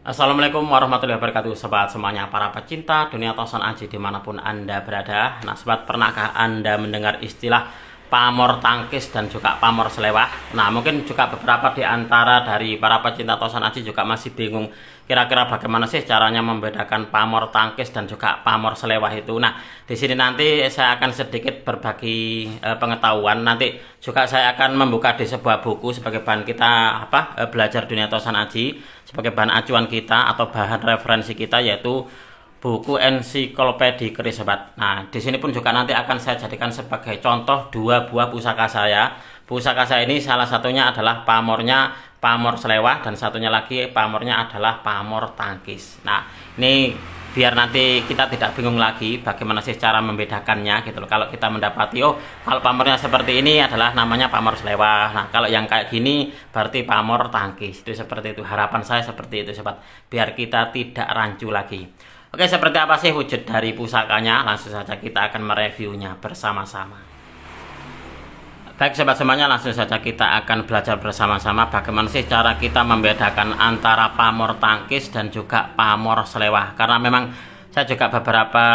Assalamualaikum warahmatullahi wabarakatuh, sobat semuanya, para pecinta dunia Tosan Aji dimanapun Anda berada. Nah sobat, pernahkah Anda mendengar istilah pamor tangkis dan juga pamor selewah? Nah mungkin juga beberapa di antara dari para pecinta Tosan Aji juga masih bingung kira-kira bagaimana sih caranya membedakan pamor tangkis dan juga pamor selewah itu. Nah di sini nanti saya akan sedikit berbagi pengetahuan. Nanti juga saya akan membuka di sebuah buku sebagai bahan kita belajar dunia Tosan Aji, sebagai bahan acuan kita atau bahan referensi kita, yaitu buku ensiklopedia keris sobat. Nah, di sini pun juga nanti akan saya jadikan sebagai contoh dua buah pusaka saya. Pusaka saya ini salah satunya adalah pamornya pamor selewah dan satunya lagi pamornya adalah pamor tangkis. Nah, ini biar nanti kita tidak bingung lagi bagaimana sih cara membedakannya gitu loh. Kalau kita mendapati kalau pamornya seperti ini adalah namanya pamor selewah. Nah, kalau yang kayak gini berarti pamor tangkis. Itu seperti itu. Harapan saya seperti itu sobat, biar kita tidak rancu lagi. Oke, seperti apa sih wujud dari pusakanya? Langsung saja kita akan mereviewnya bersama-sama. Baik sobat semuanya, langsung saja kita akan belajar bersama-sama bagaimana sih cara kita membedakan antara pamor tangkis dan juga pamor selewah. Karena memang saya juga beberapa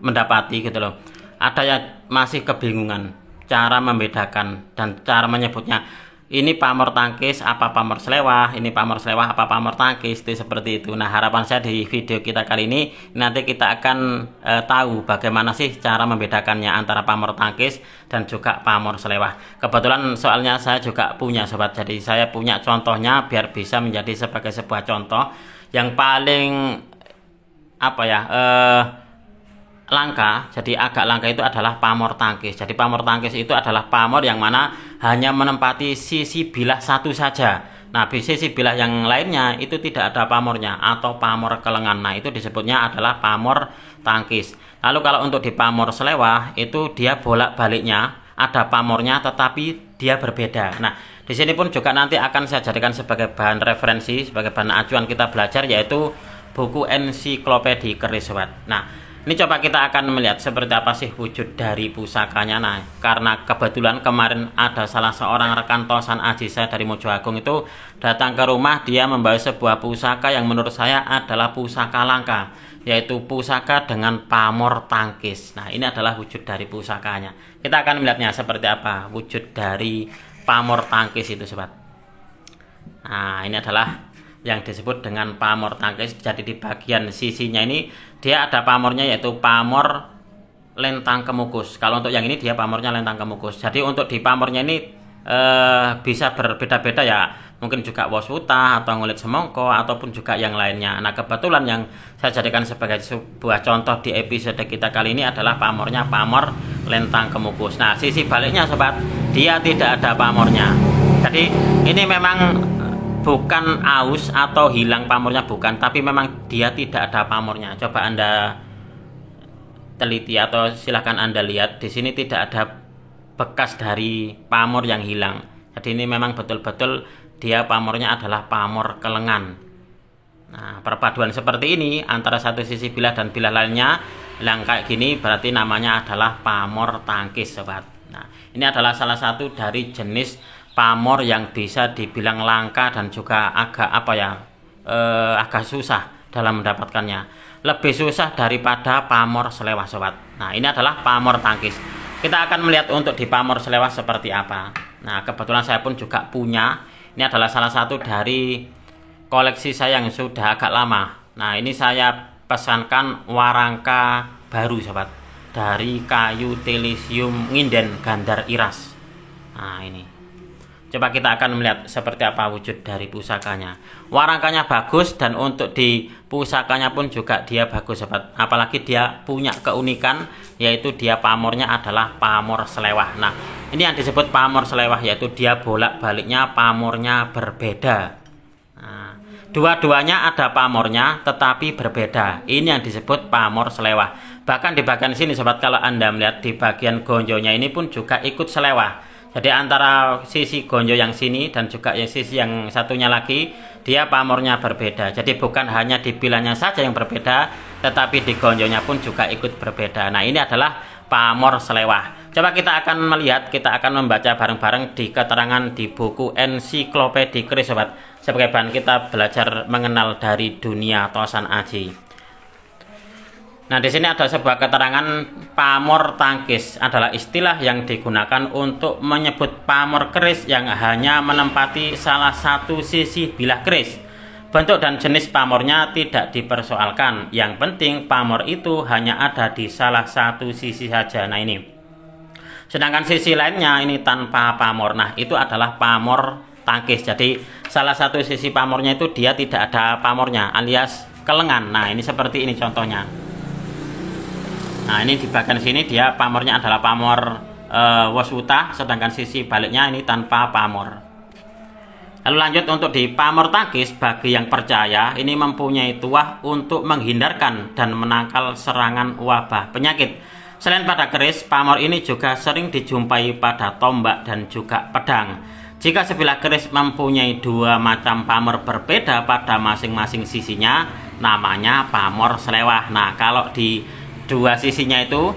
mendapati gitu loh, ada yang masih kebingungan cara membedakan dan cara menyebutnya. Ini pamor tangkis apa pamor selewah, ini pamor selewah apa pamor tangkis, itu seperti itu. Nah harapan saya di video kita kali ini nanti kita akan tahu bagaimana sih cara membedakannya antara pamor tangkis dan juga pamor selewah. Kebetulan soalnya saya juga punya sobat, jadi saya punya contohnya biar bisa menjadi sebagai sebuah contoh yang paling langka. Jadi agak langka itu adalah pamor tangkis. Jadi pamor tangkis itu adalah pamor yang mana hanya menempati sisi bilah satu saja. Nah di sisi bilah yang lainnya itu tidak ada pamornya atau pamor kelengan. Nah itu disebutnya adalah pamor tangkis. Lalu kalau untuk di pamor selewah itu dia bolak-baliknya ada pamornya tetapi dia berbeda. Nah di sini pun juga nanti akan saya jadikan sebagai bahan referensi, sebagai bahan acuan kita belajar, yaitu buku ensiklopedia keris sobat. Nah ini coba kita akan melihat seperti apa sih wujud dari pusakanya. Nah, karena kebetulan kemarin ada salah seorang rekan Tosan Aji saya dari Mojo Agung itu datang ke rumah, dia membawa sebuah pusaka yang menurut saya adalah pusaka langka, yaitu pusaka dengan pamor tangkis. Nah, ini adalah wujud dari pusakanya. Kita akan melihatnya seperti apa wujud dari pamor tangkis itu sobat. Nah, ini adalah yang disebut dengan pamor tangkis. Jadi di bagian sisinya ini dia ada pamornya, yaitu pamor lentang kemukus. Kalau untuk yang ini dia pamornya lentang kemukus. Jadi untuk di pamornya ini bisa berbeda-beda ya. Mungkin juga waswuta atau ngulit semongko ataupun juga yang lainnya. Nah kebetulan yang saya jadikan sebagai sebuah contoh di episode kita kali ini adalah pamornya pamor lentang kemukus. Nah sisi baliknya sobat, dia tidak ada pamornya. Jadi ini memang bukan aus atau hilang pamornya, bukan, tapi memang dia tidak ada pamornya. Coba Anda teliti atau silahkan Anda lihat, di sini tidak ada bekas dari pamor yang hilang. Jadi ini memang betul-betul dia pamornya adalah pamor kelengan. Nah perpaduan seperti ini antara satu sisi bilah dan bilah lainnya yang kayak gini berarti namanya adalah pamor tangkis sobat. Nah ini adalah salah satu dari jenis pamor yang bisa dibilang langka dan juga agak agak susah dalam mendapatkannya. Lebih susah daripada pamor selewah sobat. Nah ini adalah pamor tangkis. Kita akan melihat untuk di pamor selewah seperti apa. Nah kebetulan saya pun juga punya. Ini adalah salah satu dari koleksi saya yang sudah agak lama. Nah ini saya pesankan warangka baru sobat, dari kayu telisium nginden gandar iras. Nah ini coba kita akan melihat seperti apa wujud dari pusakanya. Warangkanya bagus dan untuk di pusakanya pun juga dia bagus sobat. Apalagi dia punya keunikan, yaitu dia pamornya adalah pamor selewah. Nah ini yang disebut pamor selewah, yaitu dia bolak-baliknya pamornya berbeda. Nah, dua-duanya ada pamornya tetapi berbeda. Ini yang disebut pamor selewah. Bahkan di bagian sini sobat, kalau Anda melihat di bagian gonjonya ini pun juga ikut selewah. Jadi antara sisi gonjo yang sini dan juga yang sisi yang satunya lagi dia pamornya berbeda. Jadi bukan hanya di bilahnya saja yang berbeda, tetapi di gonjonya pun juga ikut berbeda. Nah ini adalah pamor selewah. Coba kita akan melihat, kita akan membaca bareng-bareng di keterangan di buku Ensiklopedia Keris sobat, sebagai bahan kita belajar mengenal dari dunia tosan aji. Nah, di sini ada sebuah keterangan pamor tangkis adalah istilah yang digunakan untuk menyebut pamor keris yang hanya menempati salah satu sisi bilah keris. Bentuk dan jenis pamornya tidak dipersoalkan. Yang penting pamor itu hanya ada di salah satu sisi saja. Nah ini. Sedangkan sisi lainnya ini tanpa pamor. Nah itu adalah pamor tangkis. Jadi salah satu sisi pamornya itu dia tidak ada pamornya alias kelengan. Nah ini seperti ini contohnya. Nah ini di bagian sini dia pamornya adalah pamor waswuta, sedangkan sisi baliknya ini tanpa pamor. Lalu lanjut untuk di pamor tangkis, bagi yang percaya ini mempunyai tuah untuk menghindarkan dan menangkal serangan wabah penyakit. Selain pada keris, pamor ini juga sering dijumpai pada tombak dan juga pedang. Jika sebilah keris mempunyai dua macam pamor berbeda pada masing-masing sisinya, namanya pamor selewah. Nah kalau di dua sisinya itu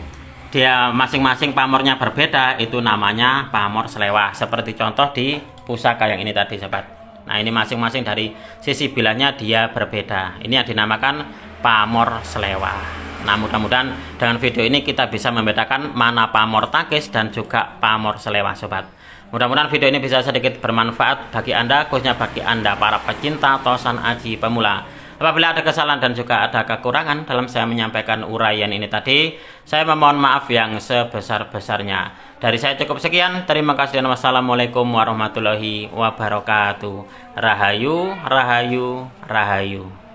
dia masing-masing pamornya berbeda, itu namanya pamor selewah. Seperti contoh di pusaka yang ini tadi sobat. Nah ini masing-masing dari sisi bilahnya dia berbeda. Ini yang dinamakan pamor selewah. Nah mudah-mudahan dengan video ini kita bisa membedakan mana pamor tangkis dan juga pamor selewah sobat. Mudah-mudahan video ini bisa sedikit bermanfaat bagi Anda, khususnya bagi Anda para pecinta tosan aji pemula. Apabila ada kesalahan dan juga ada kekurangan dalam saya menyampaikan uraian ini tadi, saya memohon maaf yang sebesar-besarnya. Dari saya cukup sekian. Terima kasih dan wassalamualaikum warahmatullahi wabarakatuh. Rahayu, rahayu, rahayu.